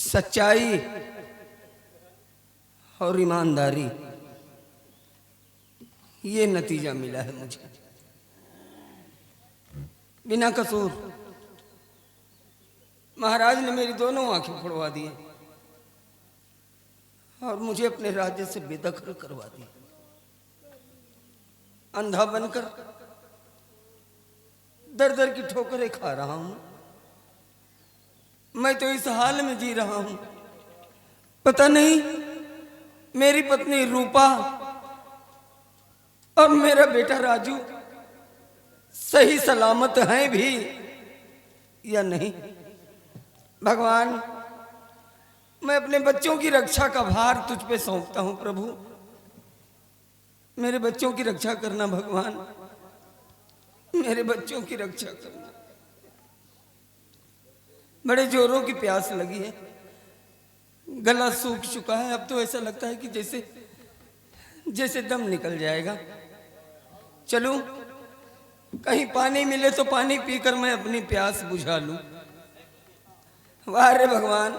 सच्चाई और ईमानदारी, ये नतीजा मिला है मुझे। बिना कसूर महाराज ने मेरी दोनों आंखें फोड़वा दी और मुझे अपने राज्य से बेदखल करवा दी। अंधा बनकर दर दर की ठोकरें खा रहा हूं। मैं तो इस हाल में जी रहा हूं, पता नहीं मेरी पत्नी रूपा और मेरा बेटा राजू सही सलामत हैं भी या नहीं। भगवान, मैं अपने बच्चों की रक्षा का भार तुझ पे सौंपता हूं। प्रभु, मेरे बच्चों की रक्षा करना। भगवान, मेरे बच्चों की रक्षा करना। बड़े जोरों की प्यास लगी है, गला सूख चुका है। अब तो ऐसा लगता है कि जैसे दम निकल जाएगा। चलूं, कहीं पानी मिले तो पानी पीकर मैं अपनी प्यास बुझा लूं। वाह रे भगवान,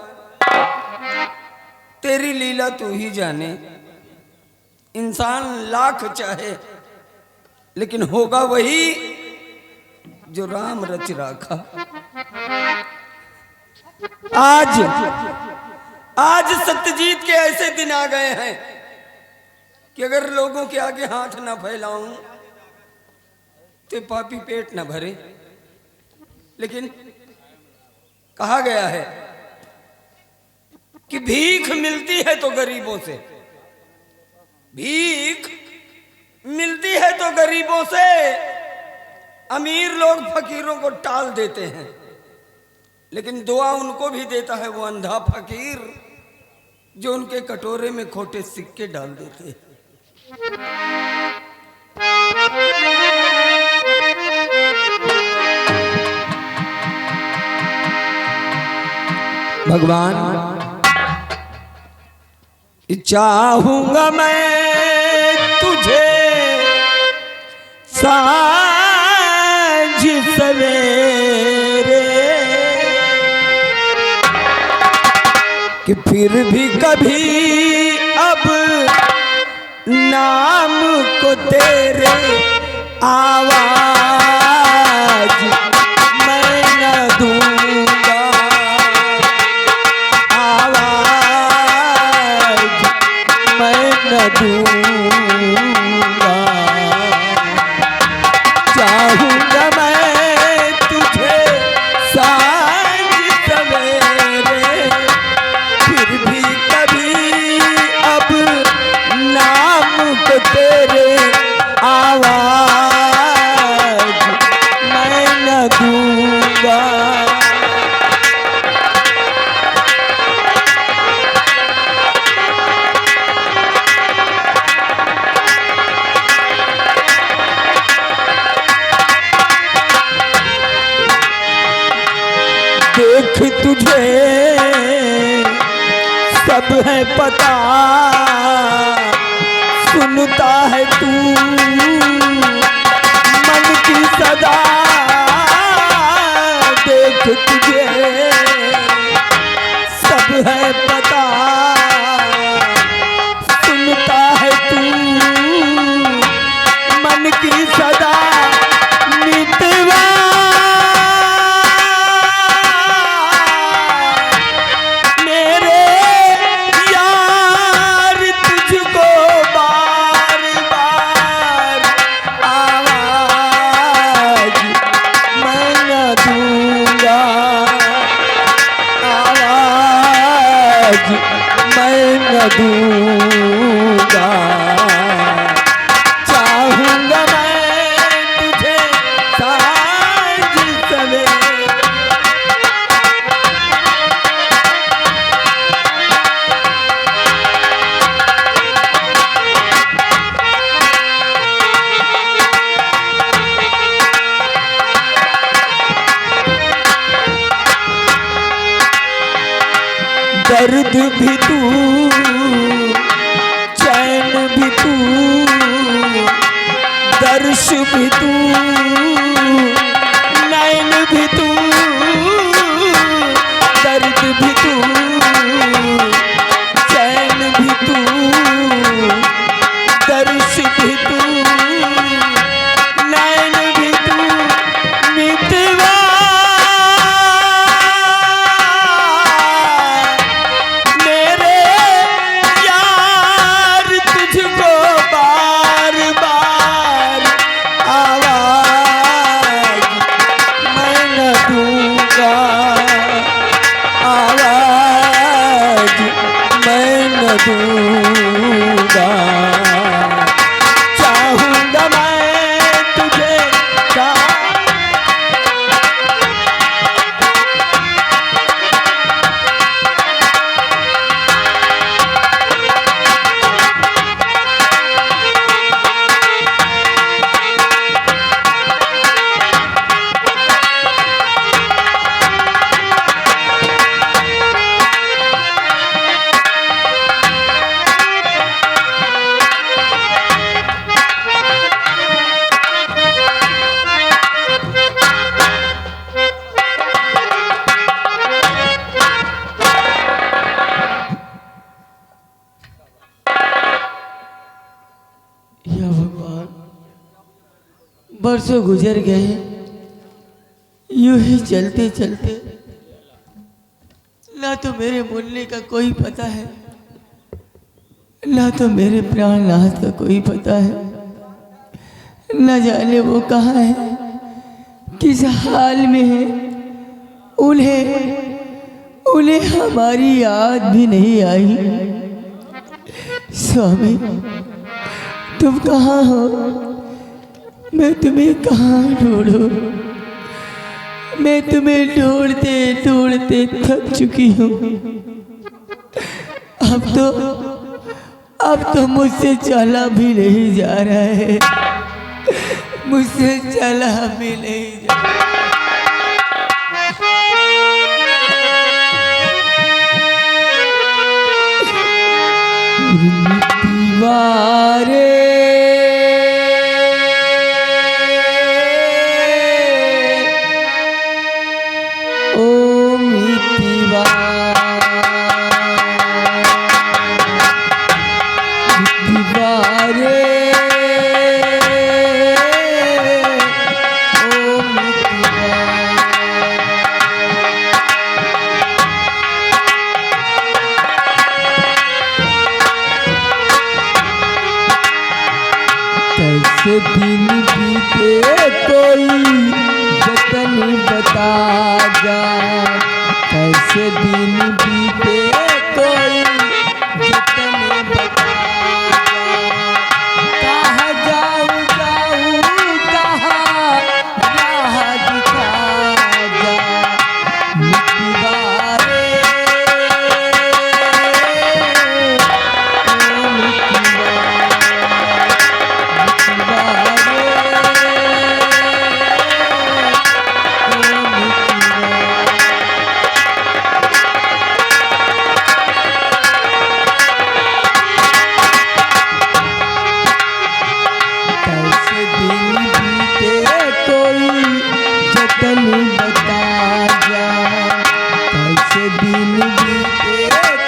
तेरी लीला तू ही जाने। इंसान लाख चाहे लेकिन होगा वही जो राम रच राखा। आज सत्यजीत के ऐसे दिन आ गए हैं कि अगर लोगों के आगे हाथ ना फैलाऊं तो पापी पेट ना भरे। लेकिन कहा गया है कि भीख मिलती है तो गरीबों से, भीख मिलती है तो गरीबों से। अमीर लोग फकीरों को टाल देते हैं, लेकिन दुआ उनको भी देता है वो अंधा फकीर जो उनके कटोरे में खोटे सिक्के डाल देते हैं। भगवान, चाहूंगा मैं तुझे साँझ सवेरे कि फिर भी कभी अब नाम को तेरे आवाज मैं न दूंगा, आवाज मैं न दूंगा। चाहूंगा मैं तुझे साँझ सवेरे फिर भी कभी अब नाम को तेरे आवाज मैं न दूंगा। देख तुझे सब है पता, सुनता है तू मन की सदा। देख तुझे सब है पता, सुनता है तू मन की सदा। मितवा दूंगा। चाहूंगा मैं तुझे साँझ सवेरे दर्द भी तू, चैन भी तू, दर्श भी तू, नैन भी तू, दर्द भी तू, बरसों गुजर गए, यूं ही चलते चलते। ना तो मेरे मुन्ने का कोई पता है, ना तो मेरे प्राणनाथ का कोई पता है। न जाने वो कहाँ है, किस हाल में है। उन्हें हमारी याद भी नहीं आई। स्वामी, तुम कहाँ हो? मैं तुम्हें कहाँ ढूंढूं? मैं तुम्हें ढूंढते ढूंढते थक चुकी हूँ। अब तो मुझसे चला भी नहीं जा रहा है, मुझसे चला भी नहीं जा रहा। दीवारे ओ मितिवा दीवारे ओ मितिवा। कैसे दिन बीते कोई जतन बता जा, कैसे दिन बीते कोई जतन बता जा। कहाँ जाऊँ कहाँ राह दिखा जा। मितिवारे ओ मितिवा। कैसे दिन बीते कोई जतन बता जा, कैसे दिन बीते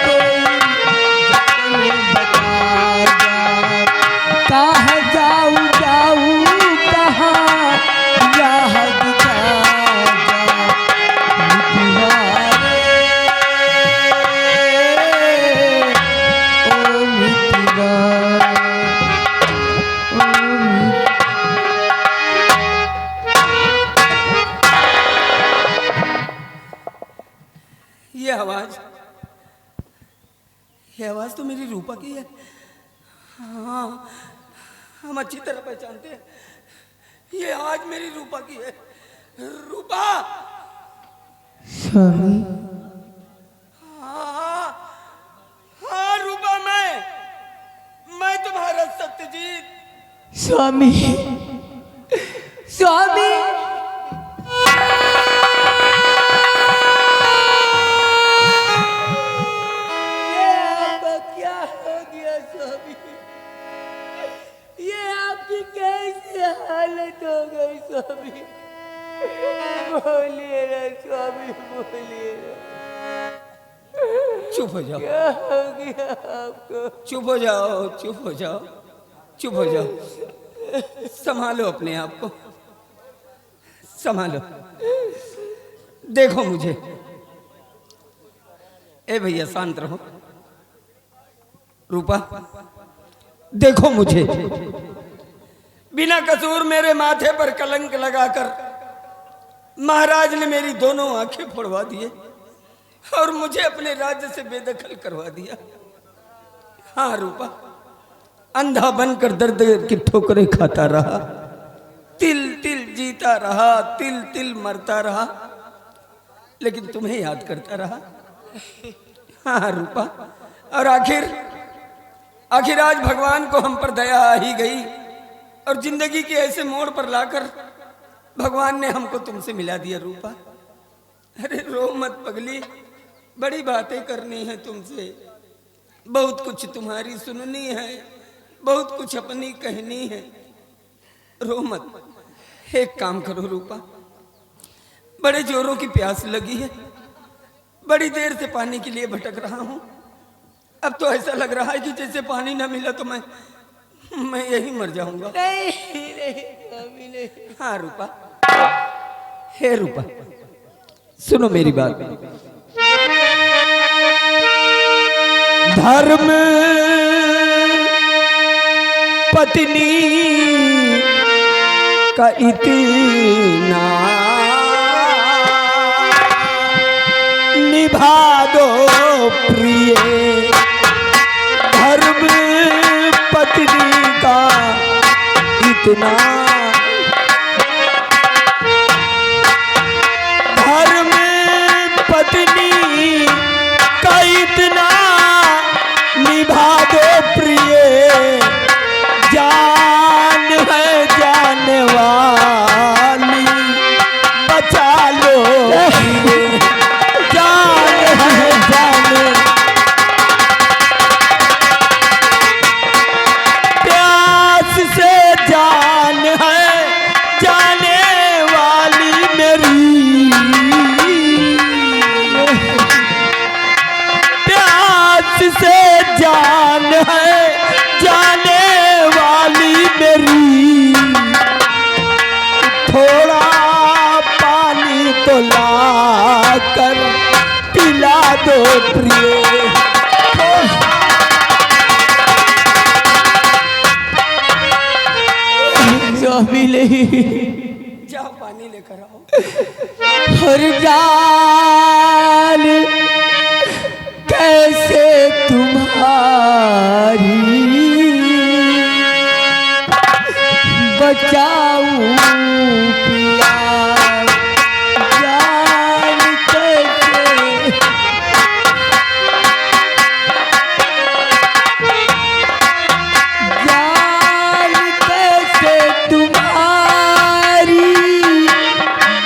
कोई जतन बता जा। कहाँ जाऊँ कहाँ राह दिखा जा। मितिवारे ओ मितिवा ओ मितिवा। ये आवाज तो मेरी रूपा की है। हाँ, हम अच्छी तरह पहचानते हैं, ये आवाज मेरी रूपा की है। रूपा। स्वामी, हाँ हाँ रूपा, मैं तुम्हारा सत्यजीत। स्वामी, स्वामी। ये आपका क्या हो गया स्वामी? ये आपकी कैसी हालत हो गई स्वामी? बोलिए ना स्वामी, बोलिए ना। चुप हो जाओ, क्या हो गया आपको? चुप हो जाओ, चुप हो जाओ, चुप हो जाओ। संभालो अपने आप को, संभालो। देखो मुझे। ए भैया शांत रहो। रूपा, देखो मुझे। बिना कसूर मेरे माथे पर कलंक लगाकर महाराज ने मेरी दोनों आंखें फोड़वा दिए और मुझे अपने राज्य से बेदखल करवा दिया। हाँ रूपा, अंधा बनकर दर्द की ठोकरें खाता रहा, तिल तिल जीता रहा, तिल तिल मरता रहा, लेकिन तुम्हें याद करता रहा। हाँ रूपा, और आखिर आज भगवान को हम पर दया आ ही गई और जिंदगी के ऐसे मोड़ पर लाकर भगवान ने हमको तुमसे मिला दिया। रूपा, अरे रो मत पगली, बड़ी बातें करनी है तुमसे, बहुत कुछ तुम्हारी सुननी है, बहुत कुछ अपनी कहनी है। रो मत, एक काम करो रूपा, बड़े जोरों की प्यास लगी है, बड़ी देर से पानी के लिए भटक रहा हूं। अब तो ऐसा लग रहा है कि जैसे पानी ना मिला तो मैं यही मर जाऊंगा। नहीं नहीं स्वामी नहीं। हाँ रूपा, हे रूपा, सुनो मेरी बात। धर्म पत्नी का इतना निभा दो प्रिय, धर्म पत्नी का इतना, धर्म पत्नी का इतना निभा दो प्रिय, जान है जाने वाली बचा लो, जान है जाने, प्यास से जान है जाने वाली मेरी, प्यास से जान है जाने वाली मेरी, थोड़ा पानी तो ला कर पिला दो प्रिय, स्वामी नहीं। जाओ पानी लेकर आओ। हर जान कैसे तुम्हारी बचाऊं पिया, जान कैसे, जान कैसे तुम्हारी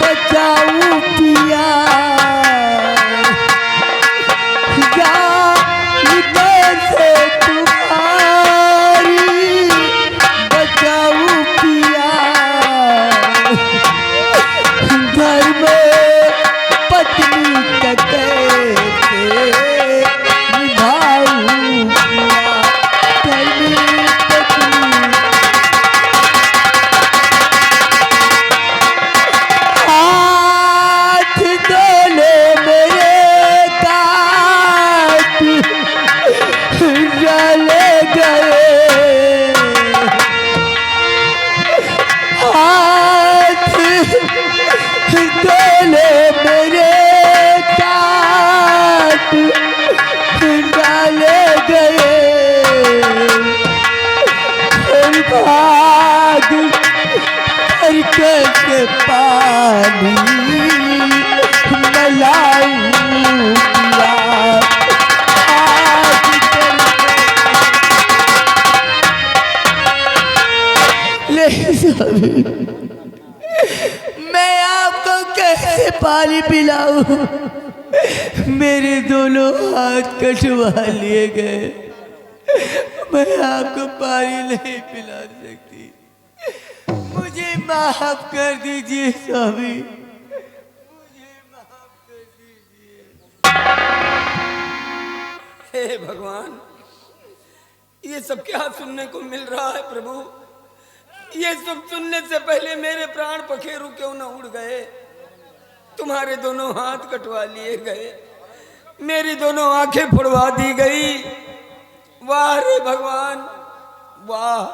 बचाऊं पिया, जान कैसे तुम्हारी बचाऊं पिया, धर्म पत्नी का कैसे निभाऊं पिया, धर्म पत्नी, हाथ धोले मेरे काट जले गए, हाथ धोले मेरे काट डाले गए, हर भाग हर कैसे पानी मिलाऊं पिया, आज ले स्वामी, मैं आपको कैसे पानी पिलाऊं, मेरे दोनों हाथ कटवा लिए गए, मैं आपको पानी नहीं पिला सकती, मुझे माफ कर दीजिए स्वामी, मुझे माफ कर दीजिए। हे भगवान, ये सब क्या सुनने को मिल रहा है प्रभु? ये सब सुनने से पहले मेरे प्राण पखेरु क्यों न उड़ गए? तुम्हारे दोनों हाथ कटवा लिए गए, मेरी दोनों आंखें फुड़वा दी गई। वाह रे भगवान वाह।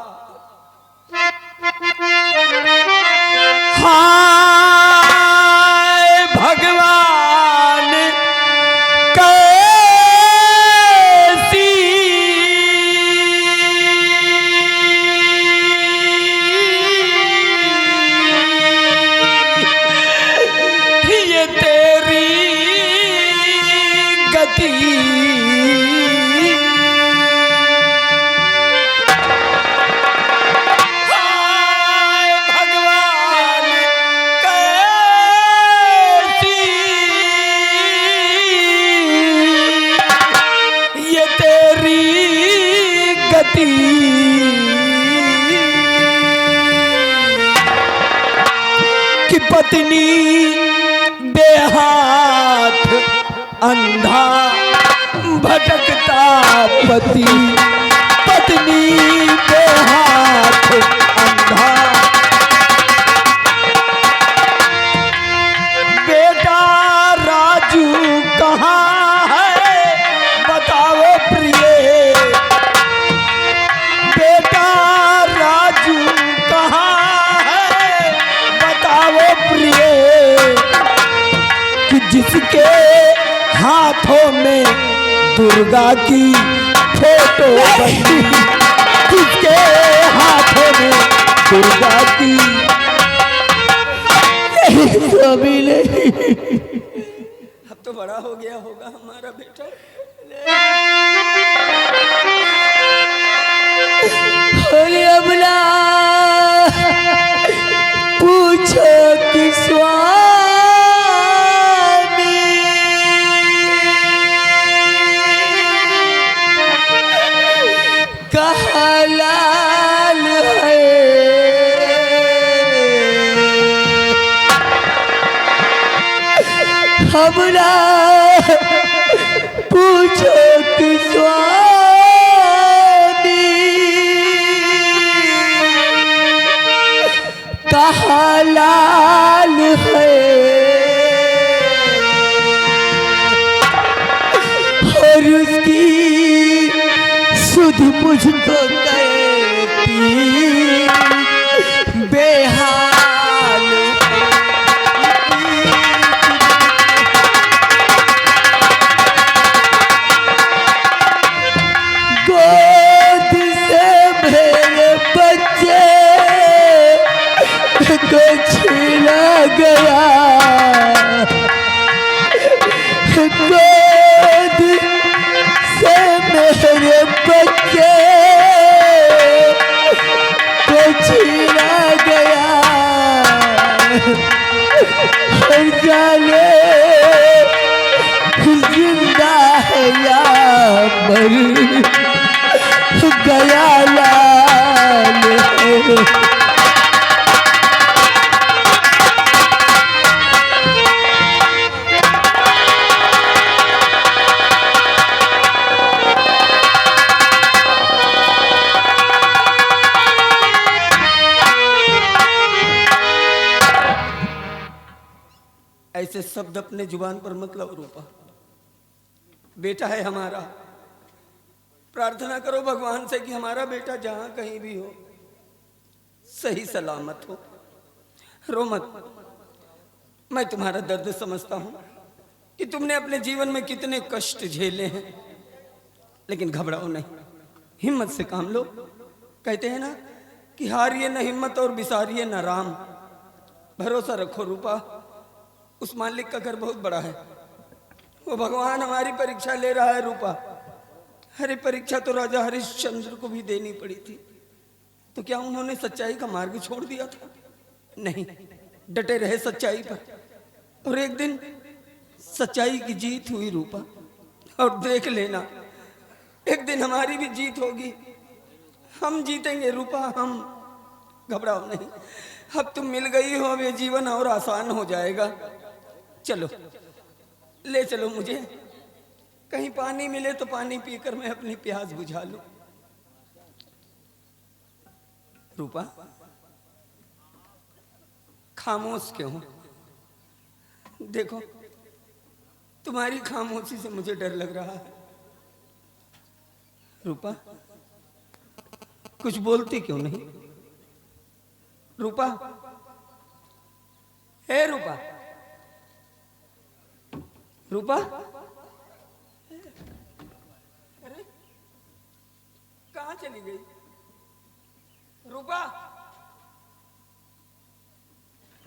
हाय भगवान कैसी ये तेरी गति, कि पत्नी बेहाथ अंधा भटकता पति, पत्नी पत्नी पे हाथ अंधा, बेटा राजू कहाँ है बताओ प्रिय, बेटा राजू कहाँ है बताओ प्रिय, कि जिसके हाथों में दुर्गा की फोटो बनी, जिसके हाथों में दुर्गा की सभी नहीं। अब तो बड़ा हो गया होगा हमारा बेटा। अरे अबला पूछो कि स्वामी कहाँ लाल है, अबला पूछो कि स्वामी कहाँ लाल है, और उसकी सुध मुझको कहती बेहाल गोद से मेरे बच्चे को छीना गया, गोद से मेरे बच्चे को छीना गया, और जाने जिंदा है या मर गया लाल है। ऐसे शब्द अपने जुबान पर मत लो रूपा, बेटा है हमारा। प्रार्थना करो भगवान से कि हमारा बेटा जहां कहीं भी हो सही सलामत हो। रो मत, मैं तुम्हारा दर्द समझता हूं कि तुमने अपने जीवन में कितने कष्ट झेले हैं, लेकिन घबराओ नहीं, हिम्मत से काम लो। कहते हैं ना कि हारिए न हिम्मत और बिसारिए न राम। भरोसा रखो रूपा, उस मालिक का घर बहुत बड़ा है, वो भगवान हमारी परीक्षा ले रहा है रूपा। अरे परीक्षा तो राजा हरिश्चंद्र को भी देनी पड़ी थी, तो क्या उन्होंने सच्चाई का मार्ग छोड़ दिया था? नहीं, डटे रहे सच्चाई पर, और एक दिन सच्चाई की जीत हुई रूपा। और देख लेना, एक दिन हमारी भी जीत होगी, हम जीतेंगे रूपा, हम। घबराओ नहीं, अब तुम मिल गई हो, अब ये जीवन और आसान हो जाएगा। चलो, ले चलो मुझे, कहीं पानी मिले तो पानी पीकर मैं अपनी प्यास बुझा लूं। रूपा, खामोश क्यों हो? देखो, तुम्हारी खामोशी से मुझे डर लग रहा है। रूपा, कुछ बोलती क्यों नहीं? रूपा, हे रूपा, रूपा, अरे कहाँ चली गई रूपा?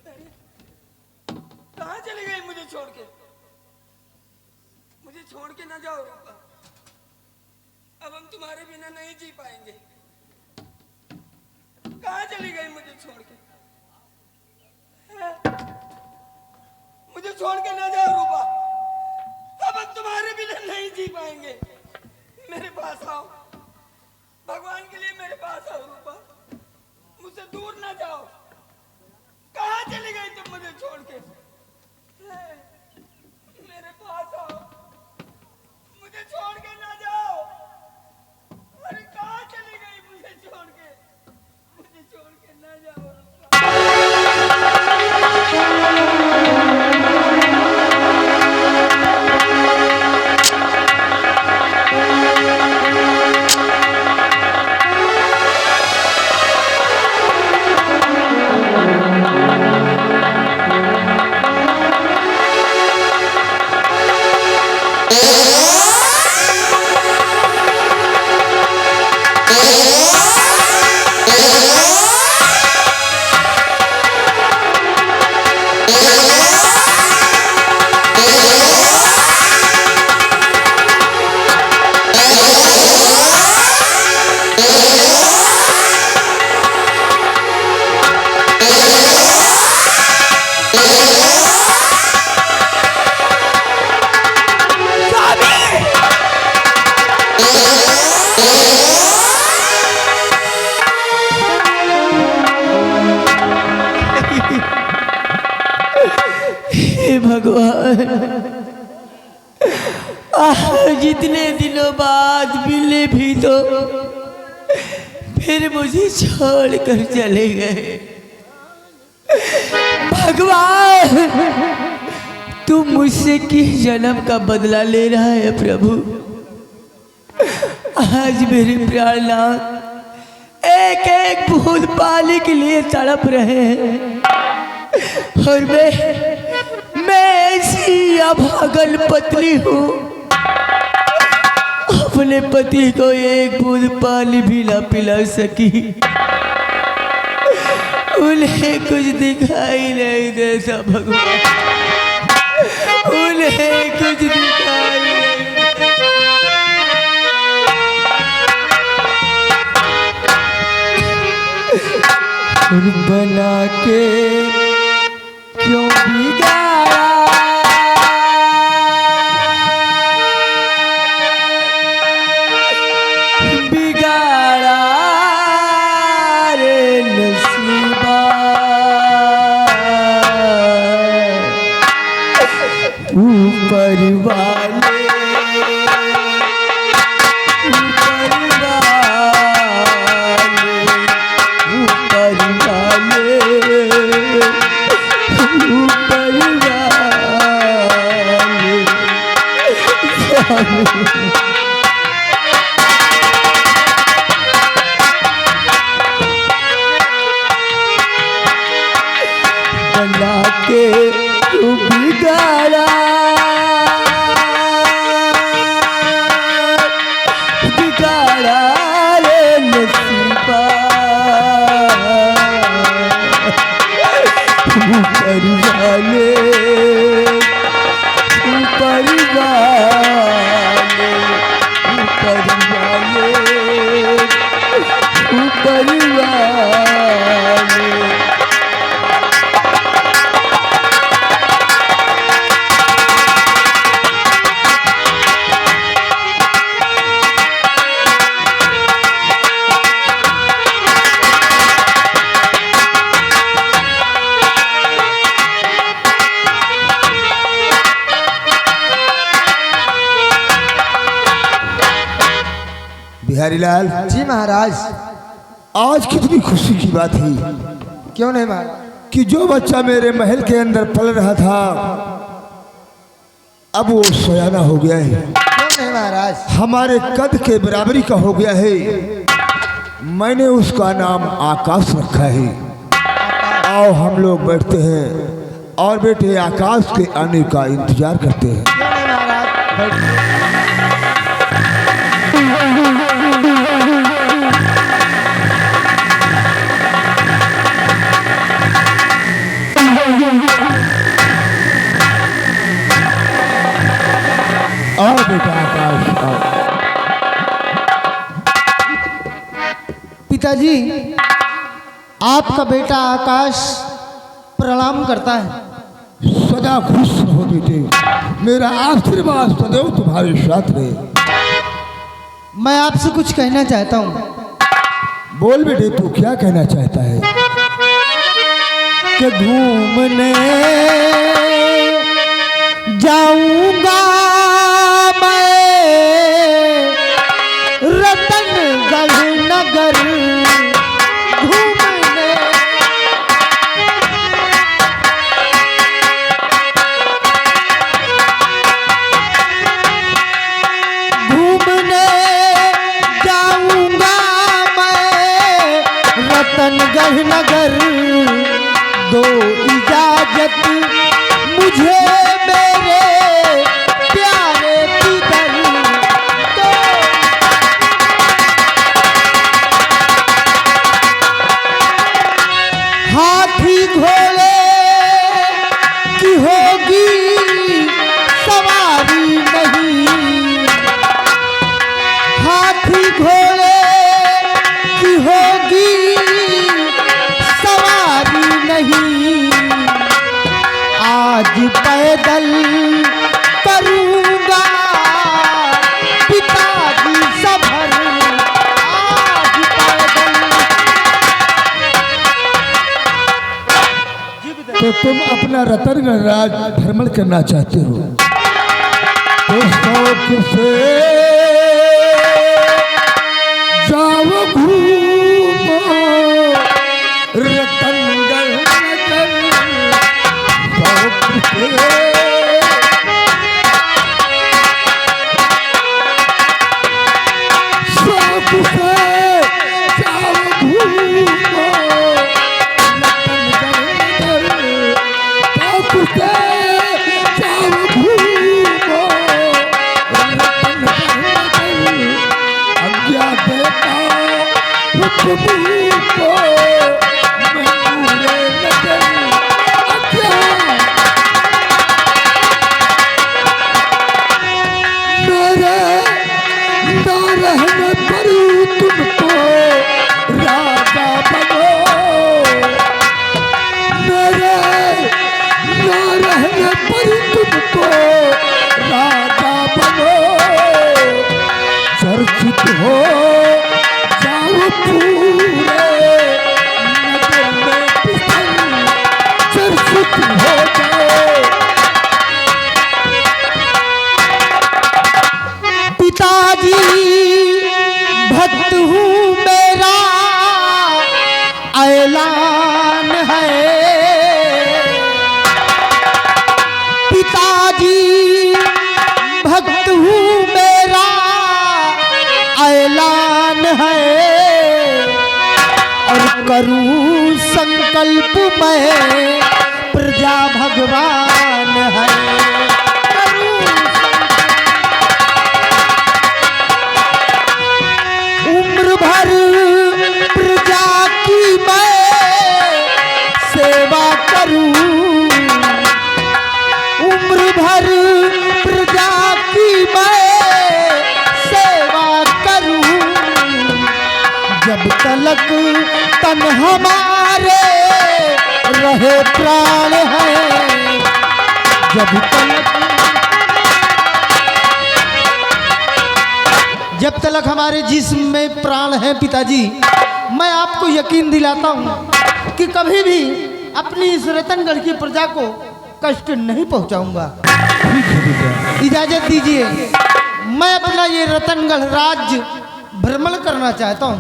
अरे कहाँ चली गई मुझे छोड़ के? मुझे छोड़ के ना जाओ रूपा, अब हम तुम्हारे बिना नहीं जी पाएंगे। कहाँ चली गई मुझे छोड़ के? मुझे छोड़ के ना जाओ रूपा, अब हम तुम्हारे बिना नहीं जी पाएंगे। मेरे पास आओ, भगवान के लिए मेरे पास आओ रूपा, मुझसे दूर ना जाओ। कहाँ चली गई तुम मुझे छोड़ के? मेरे पास आओ, मुझे छोड़ के ना जाओ। अरे कहाँ चली गई? हे भगवान, जितने दिनों बाद मिले भी तो फिर मुझे छोड़ कर चले गए। भगवान, तुम मुझसे किस जन्म का बदला ले रहा है प्रभु? आज मेरे प्राणनाथ एक एक बूंद पानी के लिए तड़प रहे हैं और मैं ऐसी अभागन पत्नी हूँ, अपने पति को एक बूंद पानी भी ना पिला सकी। उन्हें कुछ दिखाई नहीं देता भगवान, उन्हें कुछ दिखाई नहीं बना के क्यों बिगाड़ा, बिगाड़ा रे नसीबा, ऊपर वाले बना के बिगाड़ा, बिगाड़ा रे नसीबा, ऊपर वाले, ऊपर वाले, ऊपर वाले, ऊपर वाले। बिहारी लाल जी महाराज। आज कितनी खुशी की बात है क्यों नहीं महाराज? कि जो बच्चा मेरे महल के अंदर पल रहा था अब वो सयाना हो गया है, क्यों नहीं महाराज? हमारे कद के बराबरी का हो गया है। मैंने उसका नाम आकाश रखा है। आओ हम लोग बैठते हैं और बेटे आकाश के आने का इंतजार करते हैं। क्यों नहीं महाराज? बैठिए। आओ बेटा आकाश आओ। पिताजी, आपका बेटा आकाश प्रणाम करता है। सदा खुश रहो बेटे, मेरा आशीर्वाद सदैव तुम्हारे साथ रहे। मैं आपसे कुछ कहना चाहता हूँ। बोल बेटे, तू क्या कहना चाहता है? कि घूमने जाऊंगा मैं रतनगढ़ नगर, घूमने घूमने जाऊंगा मैं रतनगढ़ नगर। दो इजाजत मुझे मेरे प्यारे पितर, तो हाथी घोड़े आज पैदल करूँगा पिताजी सफर, आज पैदल। तो तुम अपना रतनगढ़ राज भ्रमण करना चाहते हो, तो शौक से जाओ घूमो रतनगढ़ नगर, शौक से शौक से जाओ घूमो तुमको राजा बनो, मेरे ना रहने पर तुमको राजा बनो, चर्चित हो जाओ पूरे नगर में पिसल, चर्चित हो जाओ। पिताजी भक्त हूँ मेरा ऐलान है, पिताजी भक्त हूँ मेरा ऐलान है, और करूँ संकल्प मैं प्रजा भगवान है, उम्र भर प्रजा की मैं सेवा करूं, उम्र भर प्रजा की मैं सेवा करूं, जब तलक तन हमारे रहे प्राण है, जब तलक हमारे जिस्म में प्राण है पिताजी, मैं आपको यकीन दिलाता हूँ कि कभी भी अपनी इस रतनगढ़ की प्रजा को कष्ट नहीं पहुँचाऊंगा। इजाजत दीजिए, मैं अपना ये रतनगढ़ राज्य भ्रमण करना चाहता हूँ।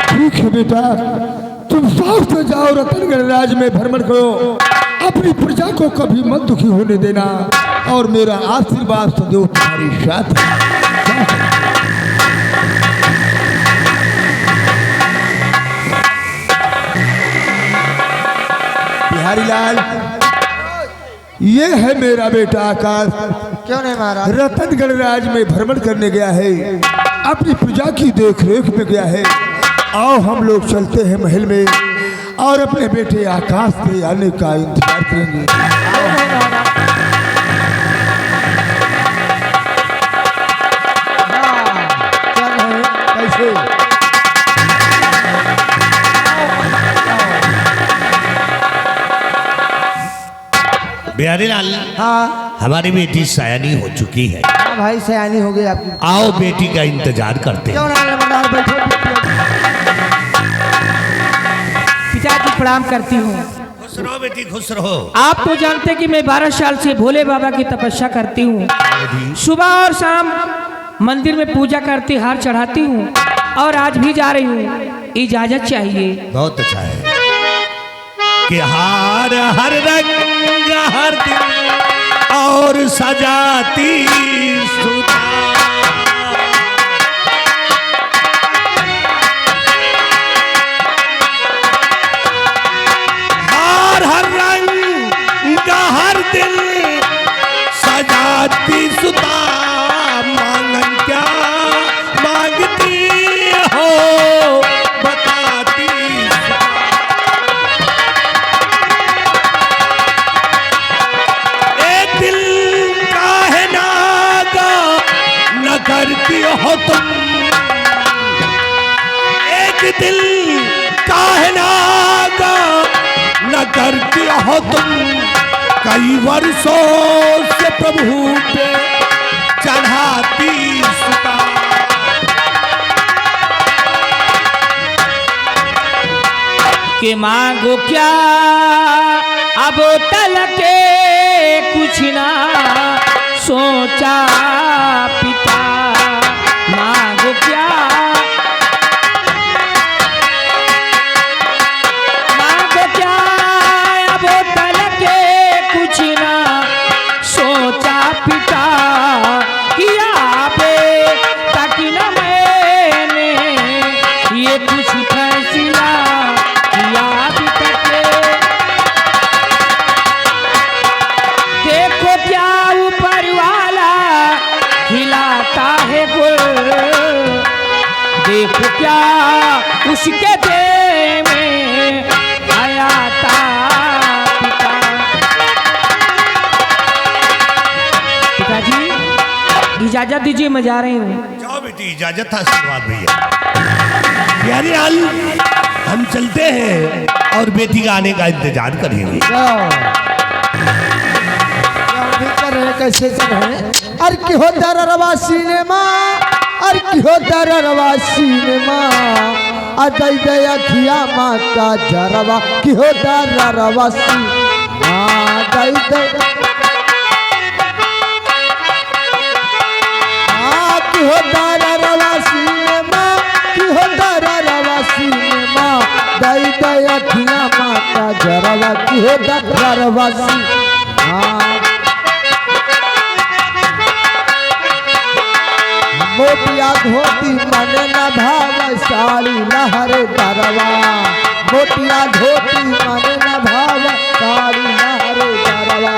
ठीक है बेटा, तुम साफ से जाओ रतनगढ़ राज में भ्रमण करो, अपनी प्रजा को कभी मत दुखी होने देना, और मेरा आशीर्वाद सदैव तुम्हारे साथ है। बिहारी लाल, ये है मेरा बेटा आकाश। क्यों नहीं महाराज? रतनगढ़ राज में भ्रमण करने गया है, अपनी प्रजा की देखरेख में गया है। आओ हम लोग चलते हैं महल में और अपने बेटे आकाश के आने का इंतजार करेंगे। कैसे? बिहारी लाल, हाँ हमारी बेटी सयानी हो चुकी है। हाँ भाई, सयानी हो गई आपकी। आओ बेटी का इंतजार करते हैं। क्यों ना लमदार बैठो। पिताजी प्रणाम करती हूँ। खुश रहो बेटी, खुश रहो। आप तो जानते कि मैं 12 साल से भोले बाबा की तपस्या करती हूँ, सुबह और शाम मंदिर में पूजा करती, हार चढ़ाती हूँ, और आज भी जा रही हूँ। इजाजत चाहिए। बहुत अच्छा है कि हार हर रंग हर दिन और सजाती सुधा, हार हर रंग हर दिन सजाती सुधा, मांगन क्या मांगती हो बताती सुधा। एक दिल काहे नागा न करती हो तुम, एक दिल काहे नागा न करती हो तुम, कई वर्षों से प्रभु पे चढ़ाती सुता। के मांगो क्या अब तल के कुछ ना सोचा पिता, मांगो क्या मांगो क्या अब तल के कुछ ना सोचा पिता, किया बेटा कि न मैंने ये कुछ फैसला किया अभी तक। देखो क्या ऊपर वाला खिलाता है गुल, देखो क्या उसके दे में आया था पिता। पिताजी इजाजत दीजिए, मैं जा रही हूँ। जाओ बेटी, इजाजत, आशीर्वाद भैया। प्यारे हाल, हम चलते हैं और बेटी का आने का इंतजार करेंगे। कैसे चल रहे? अर की हो दरवा सिनेमा, अर की हो दरवा सिनेमा, अदय दय अखिया माता जरवा की हो दरवा सिनेमा, दय दय की हो दरवा सिनेमा, की हो दरवा सिनेमा, दय दय अखिया माता जरवा की हो दरवा सिनेमा। मोटिया धोती मने न भाव साड़ी लहरे दरवा, मोटिया धोती मने न भाव साड़ी लहरे दरवा,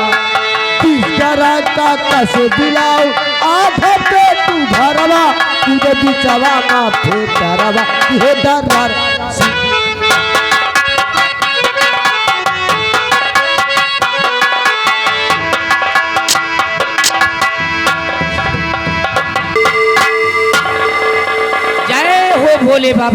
तीसरा का कस दिलाओ आधे पे तू धरवा, तुझे बिचवा माथे दरवा हे दरवा। जय हो भोले बाबा।